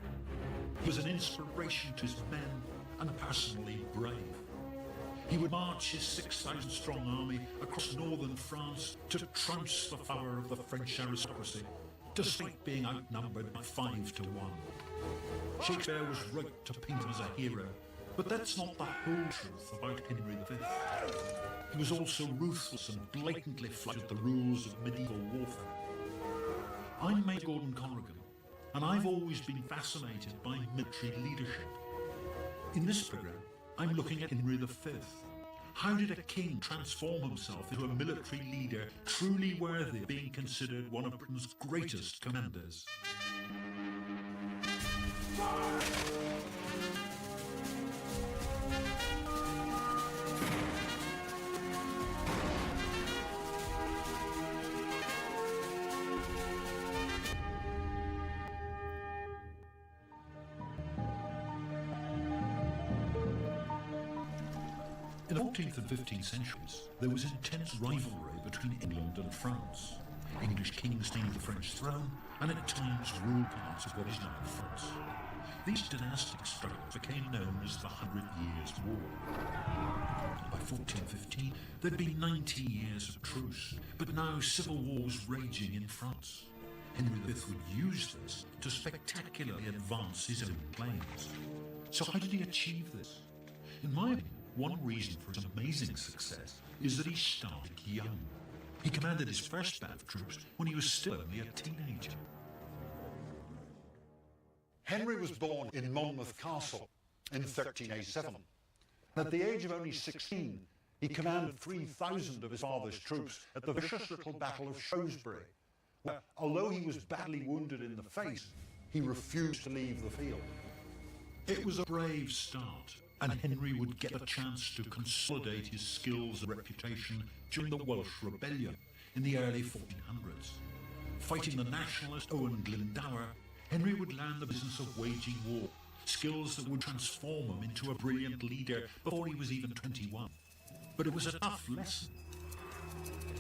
leader. He was an inspiration to his men and personally brave. He would march his 6,000-strong army across northern France to trounce the power of the French aristocracy, despite being outnumbered by 5 to 1. Shakespeare was right to paint him as a hero, but that's not the whole truth about Henry V. He was also ruthless and blatantly flouted the rules of medieval warfare. I'm Major Gordon Conrigan, and I've always been fascinated by military leadership. In this programme, I'm looking at Henry V. How did a king transform himself into a military leader truly worthy of being considered one of Britain's greatest commanders? In the 14th and 15th centuries, there was intense rivalry between England and France. English kings claimed the French throne and at times ruled parts of what is now France. These dynastic struggles became known as the 100 Years' War. By 1415, there'd been 90 years of truce, but now civil war was raging in France. Henry V would use this to spectacularly advance his own claims. So how did he achieve this? In my opinion, one reason for his amazing success is that he started young. He commanded his first band of troops when he was still only a teenager. Henry was born in Monmouth Castle in 1387. At the age of only 16, he commanded 3,000 of his father's troops at the vicious little Battle of Shrewsbury, where, although he was badly wounded in the face, he refused to leave the field. It was a brave start, and Henry would get a chance to consolidate his skills and reputation during the Welsh Rebellion in the early 1400s. Fighting the nationalist Owen Glendower, Henry would learn the business of waging war, skills that would transform him into a brilliant leader before he was even 21. But it was a tough lesson.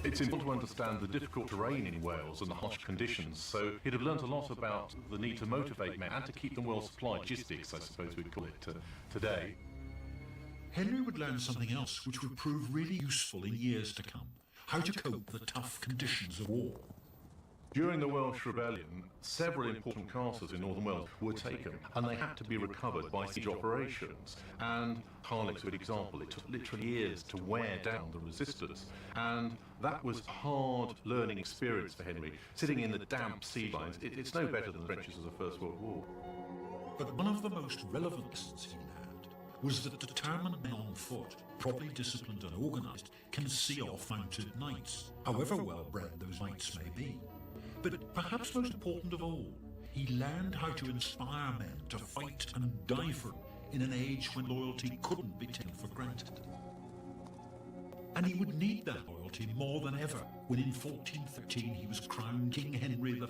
It's important to understand the difficult terrain in Wales and the harsh conditions, so he'd have learnt a lot about the need to motivate men and to keep them well supplied, logistics I suppose we'd call it today. Henry would learn something else which would prove really useful in years to come: how to cope with the tough conditions of war. During the Welsh Rebellion, several important castles in northern Wales were taken, and they had to be recovered by siege operations. And Harlequ's a good example. It took literally years to wear down the resistance, and that was a hard learning experience for Henry. Sitting in the damp siege lines, it's no better than the trenches of the First World War. But one of the most relevant lessons he learned was that determined men on foot, properly disciplined and organised, can see off mounted knights, however well bred those knights may be. But perhaps most important of all, he learned how to inspire men to fight and die for him in an age when loyalty couldn't be taken for granted. And he would need that loyalty more than ever when in 1413 he was crowned King Henry V.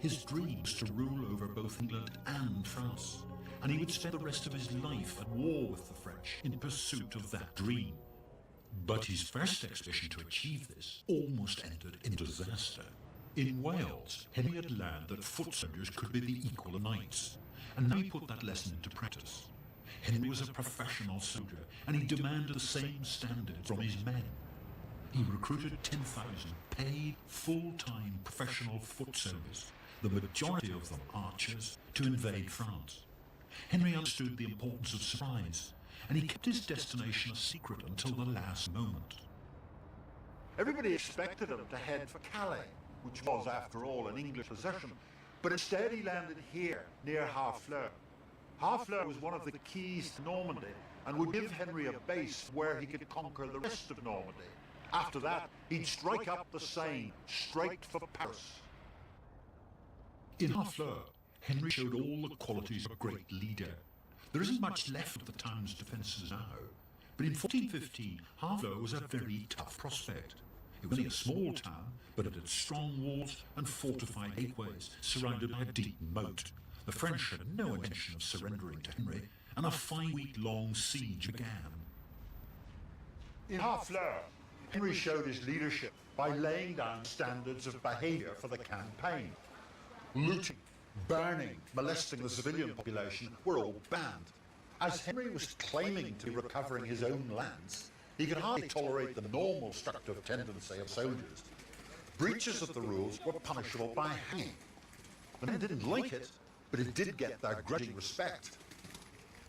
His dream was to rule over both England and France, and he would spend the rest of his life at war with the French in pursuit of that dream. But his first expedition to achieve this almost ended in disaster. In Wales, Henry had learned that foot soldiers could be the equal of knights, and now he put that lesson into practice. Henry was a professional soldier, and he demanded the same standard from his men. He recruited 10,000 paid, full-time professional foot soldiers, the majority of them archers, to invade France. Henry understood the importance of surprise, and he kept his destination a secret until the last moment. Everybody expected him to head for Calais, which was, after all, an English possession, but instead he landed here, near Harfleur. Harfleur was one of the keys to Normandy and would give Henry a base where he could conquer the rest of Normandy. After that, he'd strike up the Seine, straight for Paris. In Harfleur, Henry showed all the qualities of a great leader. There isn't much left of the town's defences now, but in 1415, Harfleur was a very tough prospect. It was only a small town, but it had strong walls and fortified gateways surrounded by a deep moat. The French had no intention of surrendering to Henry, and a 5-week-long siege began. In Harfleur, Henry showed his leadership by laying down standards of behaviour for the campaign: looting, burning, molesting the civilian population were all banned. As Henry was claiming to be recovering his own lands, he could hardly tolerate the normal destructive tendency of soldiers. Breaches of the rules were punishable by hanging. The men didn't like it, but it did get their grudging respect.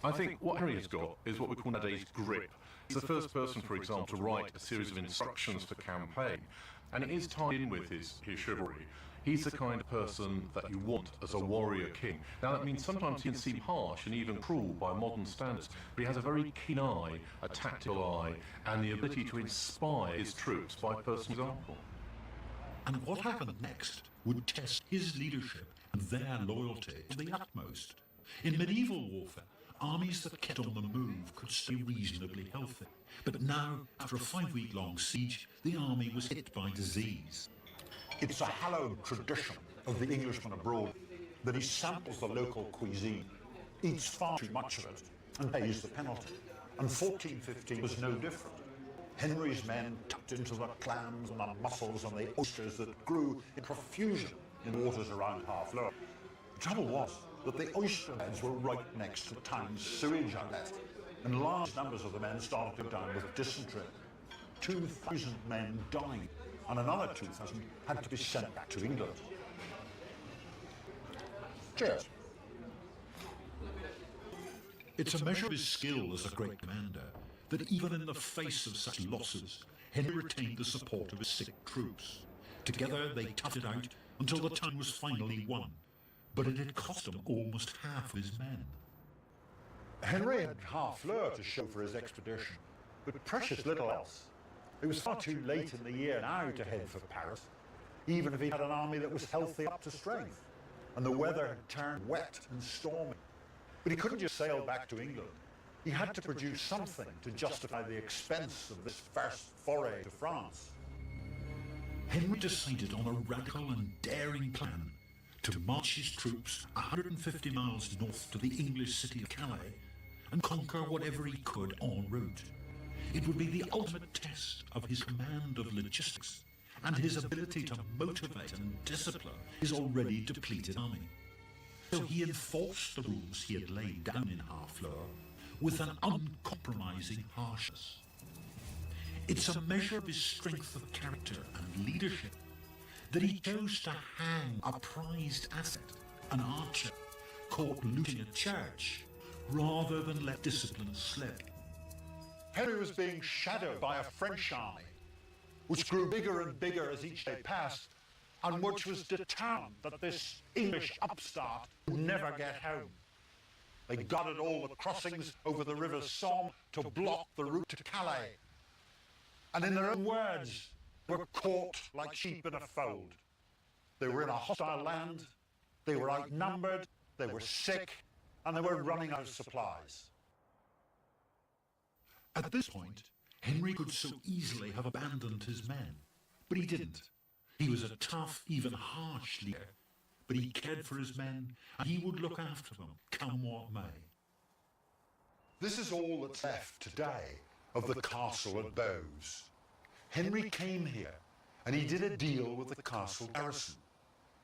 I think what Henry has got is what we call nowadays grip. He's the first person, for example, to write a series of instructions for campaign, and it is tied in with his chivalry. He's the kind of person that you want as a warrior king. Now that means sometimes he can seem harsh and even cruel by modern standards, but he has a very keen eye, a tactical eye, and the ability to inspire his troops by personal example. And what happened next would test his leadership and their loyalty to the utmost. In medieval warfare, armies that kept on the move could stay reasonably healthy. But now, after a 5-week-long siege, the army was hit by disease. It's a hallowed tradition of the Englishman abroad that he samples the local cuisine, eats far too much of it, and pays the penalty. And 1415 was no different. Henry's men tucked into the clams and the mussels and the oysters that grew in profusion in waters around Harfleur. The trouble was that the oyster beds were right next to the town's sewage outlet, and large numbers of the men started to go down with dysentery. 2,000 men died, and another 2,000 had to be sent back to England. Cheers. It's a measure of his skill as a great commander that even in the face of such losses, Henry retained the support of his sick troops. Together they toughed it out until the town was finally won, but it had cost him almost half his men. Henry had Harfleur to show for his expedition, but precious little else. It was far too late in the year now to head for Paris, even if he had an army that was healthy up to strength, and the weather had turned wet and stormy. But he couldn't just sail back to England. He had to produce something to justify the expense of this first foray to France. Henry decided on a radical and daring plan to march his troops 150 miles north to the English city of Calais and conquer whatever he could en route. It would be the ultimate test of his command of logistics and his ability to motivate and discipline his already depleted army. So he enforced the rules he had laid down in Harfleur with an uncompromising harshness. It's a measure of his strength of character and leadership that he chose to hang a prized asset, an archer, caught looting a church, rather than let discipline slip. Henry was being shadowed by a French army, which grew bigger and bigger as each day passed, and which was determined that this English upstart would never get home. They guarded all the crossings over the River Somme to block the route to Calais. And in their own words, were caught like sheep in a fold. They were in a hostile land, they were outnumbered, they were sick, and they were running out of supplies. At this point, Henry could so easily have abandoned his men, but he didn't. He was a tough, even harsh leader, but he cared for his men, and he would look after them, come what may. This is all that's left today of the castle at Bows. Henry came here, and he did a deal with the castle garrison.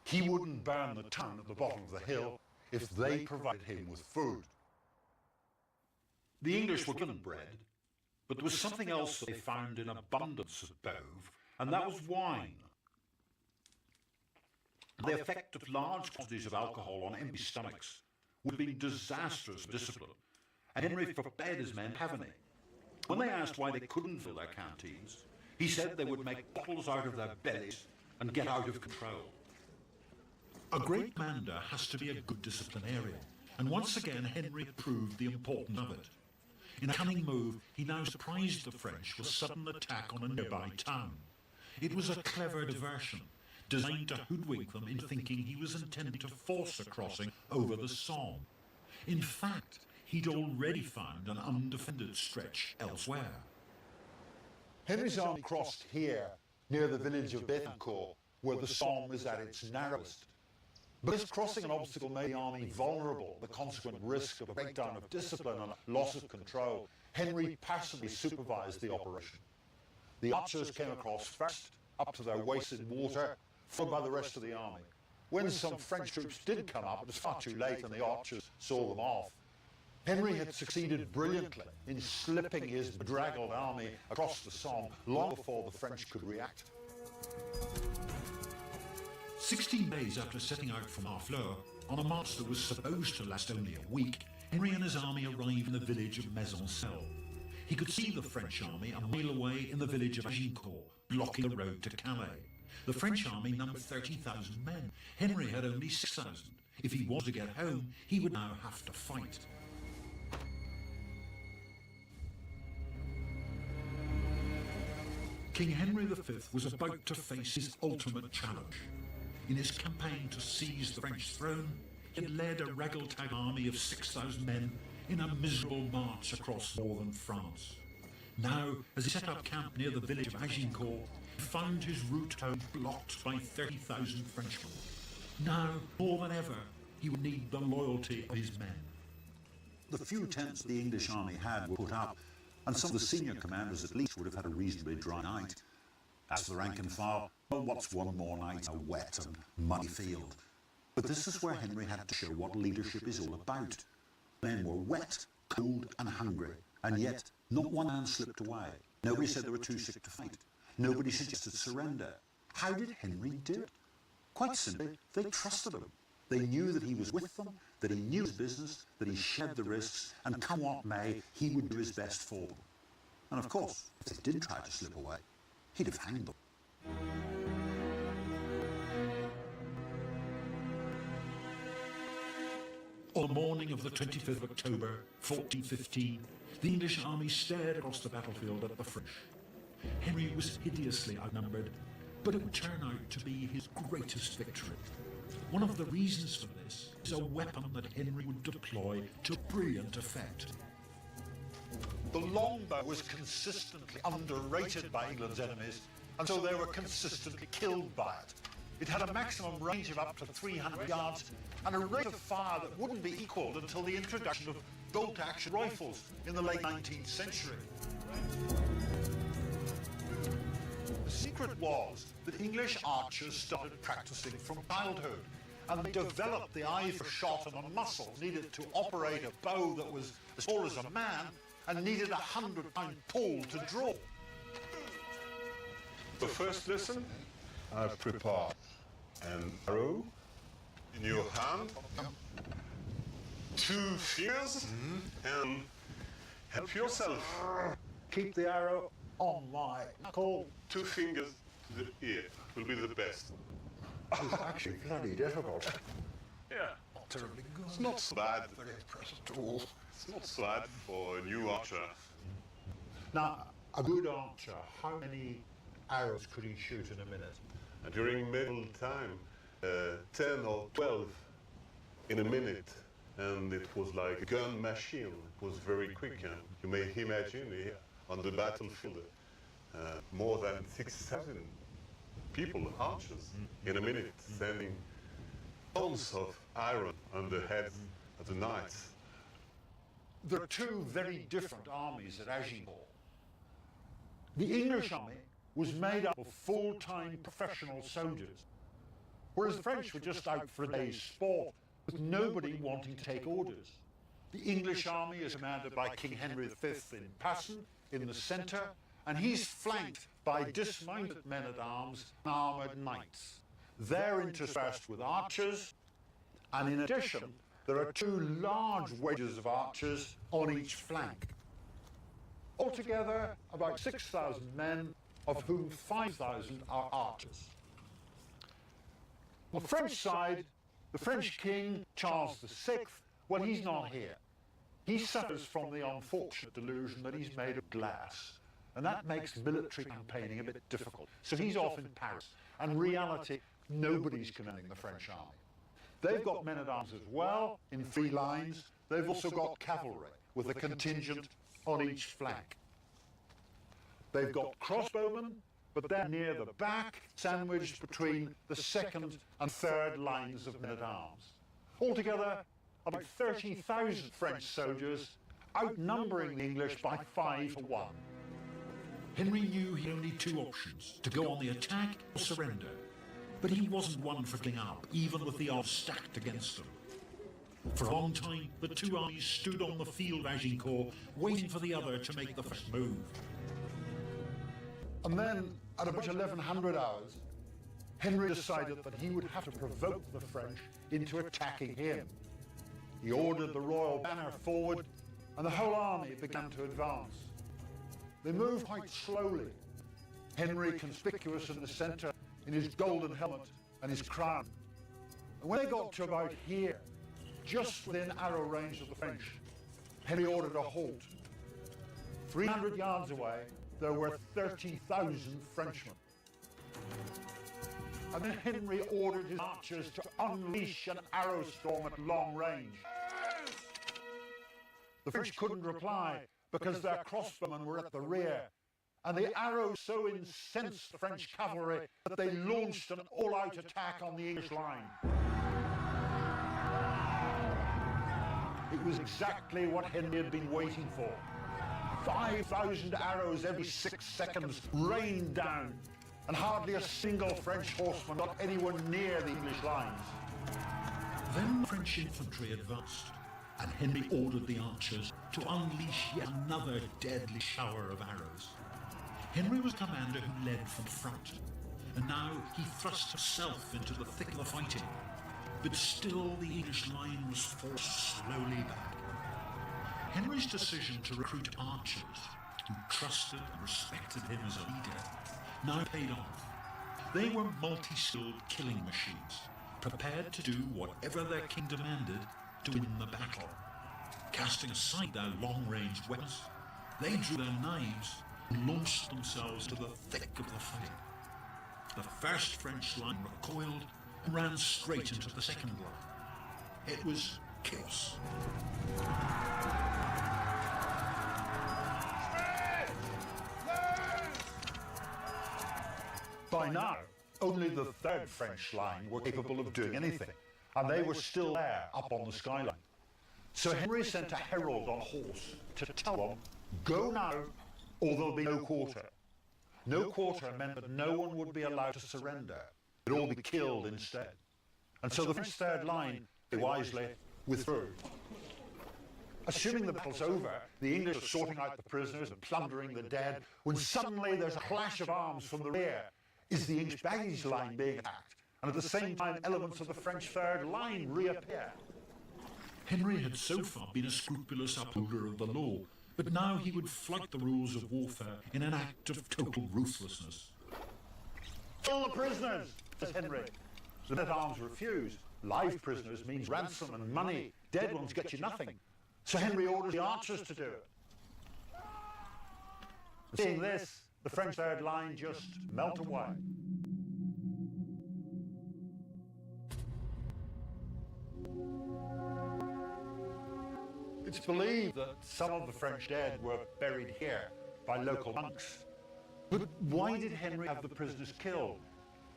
He wouldn't burn the town at the bottom of the hill if they provided him with food. The English were given bread, but there was something else that they found in abundance at Boves, and that was wine. The effect of large quantities of alcohol on empty stomachs would have been disastrous for discipline, and Henry forbade his men having any. When they asked why they couldn't fill their canteens, he said they would make bottles out of their bellies and get out of control. A great commander has to be a good disciplinarian, and once again Henry proved the importance of it. In a cunning move, he now surprised the French with a sudden attack on a nearby town. It was a clever diversion, designed to hoodwink them into thinking he was intending to force a crossing over the Somme. In fact, he'd already found an undefended stretch elsewhere. Henry's army crossed here, near the village of Bethencourt, where the Somme is at its narrowest. But this crossing an obstacle made the army vulnerable, the consequent risk of a breakdown of discipline and loss of control. Henry personally supervised the operation. The archers came across first, up to their waist in water, followed by the rest of the army. when some French troops did come up, it was far too late and the archers saw them off. Henry had succeeded brilliantly in slipping his bedraggled army across the Somme long before the French could react. 16 days after setting out from Harfleur, on a march that was supposed to last only a week, Henry and his army arrived in the village of Maisoncelles. He could see the French army a mile away in the village of Agincourt, blocking the road to Calais. The French army numbered 30,000 men. Henry had only 6,000. If he was to get home, he would now have to fight. King Henry V was about to face his ultimate challenge. In his campaign to seize the French throne, he had led a ragtag army of 6,000 men in a miserable march across northern France. Now, as he set up camp near the village of Agincourt, he found his route home blocked by 30,000 Frenchmen. Now, more than ever, he would need the loyalty of his men. The few tents the English army had were put up, and some of the senior commanders at least would have had a reasonably dry night. As for the rank and file, well, what's one more night in a wet and muddy field? But this is where Henry had to show what leadership is all about. Men were wet, cold and hungry, and yet not one man slipped away. Nobody said they were too sick to fight. Nobody suggested surrender. How did Henry do it? Quite simply, they trusted him. They knew that he was with them, that he knew his business, that he shared the risks, and come what may, he would do his best for them. And of course, if they did try to slip away, he'd have hanged them. On the morning of the 25th of October, 1415, the English army stared across the battlefield at the French. Henry was hideously outnumbered, but it would turn out to be his greatest victory. One of the reasons for this is a weapon that Henry would deploy to brilliant effect. The longbow was consistently underrated by England's enemies, and so they were consistently killed by it. It had a maximum range of up to 300 yards and a rate of fire that wouldn't be equalled until the introduction of bolt-action rifles in the late 19th century. The secret was that English archers started practicing from childhood, and they developed the eye for shot and the muscle needed to operate a bow that was as tall as a man and needed a 100-pound pull to draw. The first lesson, I've prepared an arrow in your hand, 2 fingers, and help yourself. Keep the arrow on my knuckle. 2 fingers to the ear will be the best. It's actually bloody difficult. Yeah, Not terribly good. it's not so bad. Very impressive tool. It's not so bad for a new archer. Now, a good archer, how many arrows could he shoot in a minute? During medieval time, 10 or 12 in a minute, and it was like a gun machine. It was very quick, and you may imagine here on the battlefield more than 6,000 people, archers, in a minute, sending tons of iron on the heads of the knights. There are 2 very different armies at Agincourt. The English army was made up of full-time professional soldiers, whereas the French were just out for a day's sport, with nobody wanting to take orders. The English army is commanded by King Henry V in Passy, in the centre, and he's flanked by dismounted men-at-arms and armoured knights. They're interspersed with archers, and in addition, there are 2 large wedges of archers on each flank. Altogether, about 6,000 men, of whom 5,000 are archers. On the French side, the French king, Charles VI, well, he's not here. He suffers from the unfortunate delusion that he's made of glass, and that makes military campaigning a bit difficult. So he's off in Paris, and in reality, nobody's commanding the French army. They've got men-at-arms as well, in 3 lines. They've also got cavalry, with a contingent on each flank. They've got crossbowmen, but they're near the back, sandwiched between the 2nd and 3rd lines of men-at-arms. Altogether, about 30,000 French soldiers, outnumbering the English by 5 to 1. Henry knew he had only 2 options, to go on the attack or surrender. But he wasn't one for giving up, even with the odds stacked against him. For a long time, the two armies stood on the field of Agincourt, waiting for the other to make the first move. And then, at about 1100 hours, Henry decided that he would have to provoke the French into attacking him. He ordered the royal banner forward, and the whole army began to advance. They moved quite slowly, Henry conspicuous in the centre in his golden helmet and his crown. And when they got to about here, just within arrow range of the French, Henry ordered a halt. 300 yards away, there were 30,000 Frenchmen. And then Henry ordered his archers to unleash an arrow storm at long range. The French couldn't reply because their crossbowmen were at the rear, and the arrows so incensed the French cavalry that they launched an all-out attack on the English line. It was exactly what Henry had been waiting for. 5,000 arrows every 6 seconds rained down, and hardly a single French horseman got anywhere near the English lines. Then the French infantry advanced, and Henry ordered the archers to unleash yet another deadly shower of arrows. Henry was the commander who led from the front, and now he thrust himself into the thick of the fighting. But still the English line was forced slowly back. Henry's decision to recruit archers who trusted and respected him as a leader now paid off. They were multi-skilled killing machines, prepared to do whatever their king demanded to win the battle. Casting aside their long-range weapons, they drew their knives and launched themselves into the thick of the fighting. The first French line recoiled and ran straight into the second line. It was chaos. By now, only the third French line were capable of doing anything, and they were still there up on the skyline. So Henry sent a herald on horse to tell them, go now, or there'll be no quarter. No quarter meant that no one would be allowed to surrender. They'd all be killed instead. And so the French third line, wisely, withdrew. Assuming the battle's over, the English are sorting out the prisoners and plundering the dead, when suddenly there's a clash of arms from the rear. Is the English baggage line being attacked? And at the same time, elements of the French third line reappear. Henry had so far been a scrupulous upholder of the law, but now he would flout the rules of warfare in an act of total ruthlessness. Kill the prisoners, says Henry. The men-at-arms refuse. Live prisoners means ransom and money. Dead ones get you nothing. So Henry orders the archers to do it. Seeing this, the French third line just melt away. It's believed that some of the French dead were buried here by local monks. But why did Henry have the prisoners killed?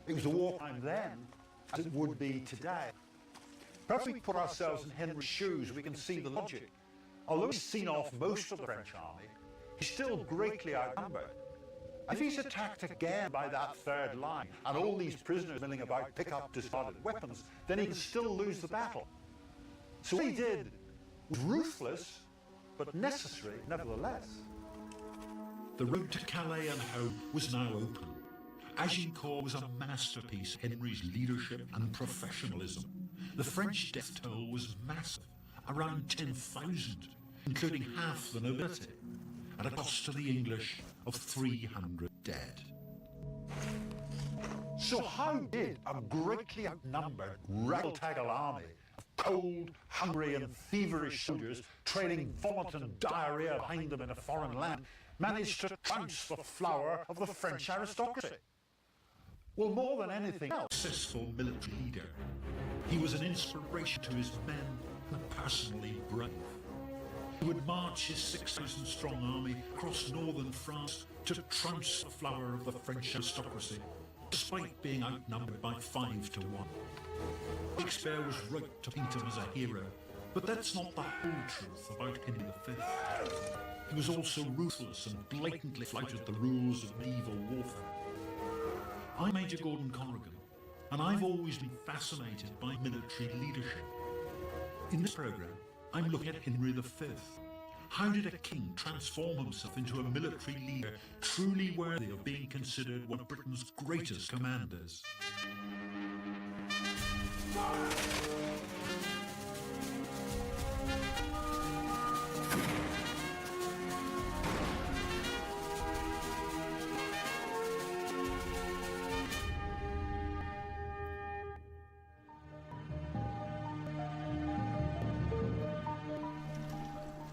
It was a wartime then, as it would be today. Perhaps we put ourselves in Henry's shoes, we can see the logic. Although he's seen off most of the French army, he's still greatly outnumbered. If he's attacked again by that third line, and all these prisoners milling about pick up discarded weapons, then he can still lose the battle. So what he did was ruthless, but necessary nevertheless. The road to Calais and home was now open. Agincourt was a masterpiece of Henry's leadership and professionalism. The French death toll was massive, around 10,000, including half the nobility, at a cost to the English of 300 dead. So how did a greatly outnumbered ragtag army of cold, hungry and feverish soldiers trailing vomit and diarrhea behind them in a foreign land manage to trounce the flower of the French aristocracy? Well, more than anything else, Successful military leader, he was an inspiration to his men and personally brave. He would march his 6,000 strong army across northern France to trounce the flower of the French aristocracy, despite being outnumbered by 5 to 1. Shakespeare was right to paint him as a hero, but that's not the whole truth about Henry V. He was also ruthless and blatantly flouted the rules of medieval warfare. I'm Major Gordon Conrigan, and I've always been fascinated by military leadership. In this programme, I'm looking at Henry V. How did a king transform himself into a military leader truly worthy of being considered one of Britain's greatest commanders?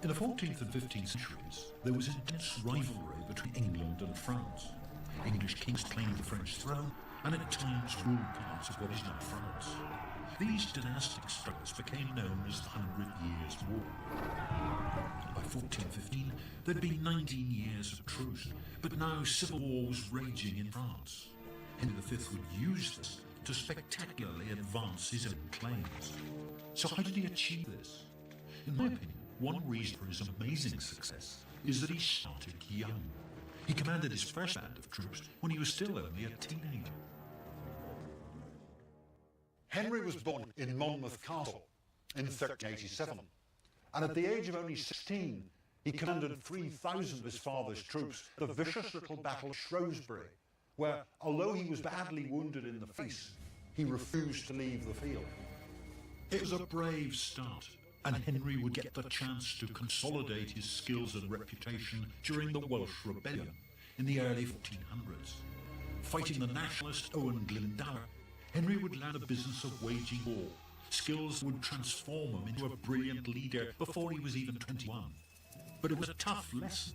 In the 14th and 15th centuries, there was intense rivalry between England and France. English kings claimed the French throne and at times ruled parts of what is now France. These dynastic struggles became known as the 100 Years' War. By 1415, there'd been 19 years of truce, but now civil war was raging in France. Henry V would use this to spectacularly advance his own claims. So how did he achieve this? In my opinion, one reason for his amazing success is that he started young. He commanded his first band of troops when he was still only a teenager. Henry was born in Monmouth Castle in 1387, and at the age of only 16, he commanded 3,000 of his father's troops at the vicious little battle of Shrewsbury, where, although he was badly wounded in the face, he refused to leave the field. It was a brave start, and Henry would get the chance to consolidate his skills and reputation during the Welsh Rebellion in the early 1400s. Fighting the nationalist Owen Glendower, Henry would learn the business of waging war. Skills would transform him into a brilliant leader before he was even 21. But it was a tough lesson.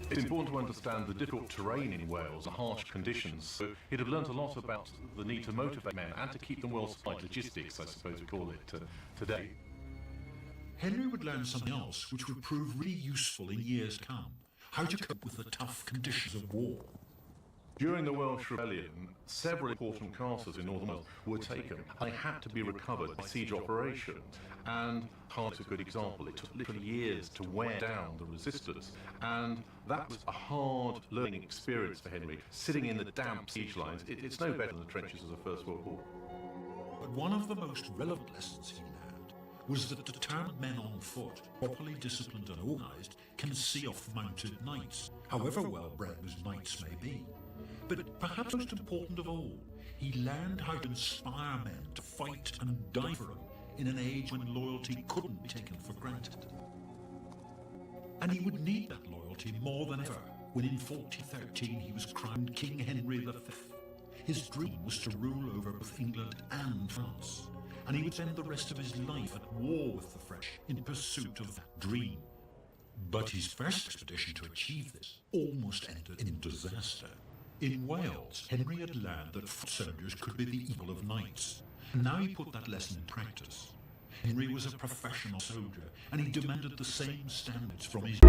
It's important to understand the difficult terrain in Wales and harsh conditions, so he'd have learnt a lot about the need to motivate men and to keep them well supplied, logistics, I suppose we call it today. Henry would learn something else which would prove really useful in years to come: how to cope with the tough conditions of war. During the Welsh Rebellion, several important castles in northern Wales were taken and they had to be recovered by siege operations. And Harlech's a good example. It took literally years to wear down the resistance, and that was a hard learning experience for Henry, sitting in the damp siege lines. It's no better than the trenches of the First World War. But one of the most relevant lessons he learned was that determined men on foot, properly disciplined and organised, can see off mounted knights, however well bred those knights may be. But perhaps most important of all, he learned how to inspire men to fight and die for him in an age when loyalty couldn't be taken for granted. And he would need that loyalty more than ever when in 1413 he was crowned King Henry V. His dream was to rule over both England and France, and he would spend the rest of his life at war with the French in pursuit of that dream. But his first expedition to achieve this almost ended in disaster. In Wales, Henry had learned that foot soldiers could be the equal of knights, and now he put that lesson in practice. Henry was a professional soldier, and he demanded the same standards from his